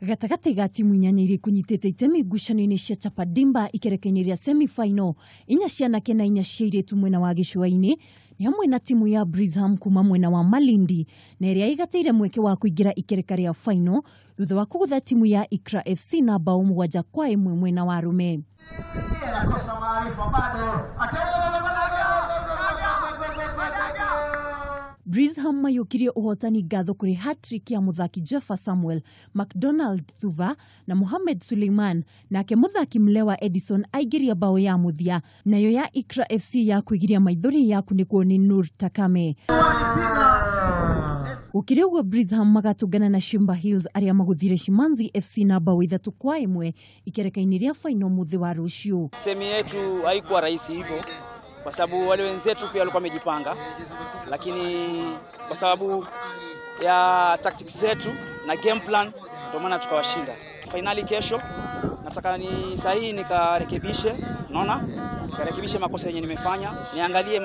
Gatagati ga timu inyanya iria ikunyitite itemi ngucanio-ini cia Chapa Dimba ikereka-ini ria semi-final inya cianake na inya cia airĩtu mwena wa gicuani ni hamwe na timu ya Breezeham kuma mwena wa Malindi na iria igateire mweke wa kuingira ikereka ria final thutha wa kugutha timu ya Ikra FC na mbeu 7-1 mwena wa arume. Breezeham mayukirie uhotani ngatho kuri hat-trick ya muthaki Jeffa Samuel, McDonald Thuva na Mohamed Suleiman, nake muthaki mlewa Edison aigiria bao ya muthia, nayo ya Ikra FC ya kuigiria maithori ya kunikuo ni Nur Takame. Ukiria uguo Breezeham magatungana na Shimba Hills aria maguthire Shimanzi FC na bao 3-1 ikereka-ini ria final muthi wa rucio. Semi yetu haikuwa rahisi hivyo kwa sababu wale wenzetu pia walikuwa wamejipanga, lakini kwa sababu ya tactics zetu na game plan ndio maana tukawashinda. Finali kesho nataka ni sahihi nikarekebishe, unaona? Nikarekebishe makosa yenye nimefanya, niangalie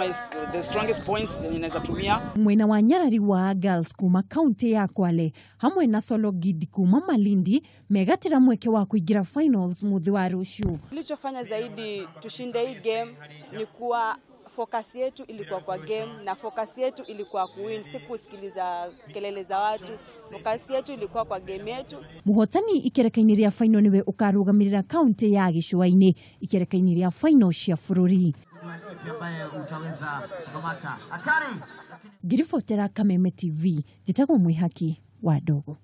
the strongest points yenye naweza tumia. Mwena wa Nyarari WAA Girls kuma kaunti ya Kwale hamwe na Sologwidi kuma Malindi megatira mweke wa kuingira finals muthi wa rucio. Kilichofanya zaidi tushinde hii game ni kuwa focus yetu ilikuwa kwa game na focus yetu ilikuwa kuwin, si kusikiliza kelele za watu. Focus yetu ilikuwa kwa game yetu. Muhotani ikereka-ini ria final niwe ukarugamirira kaunti ya gicuani ikereka-ini ria final cia bururi. Girifotera Kameme TV, jitagwo mwihaki wa dogo.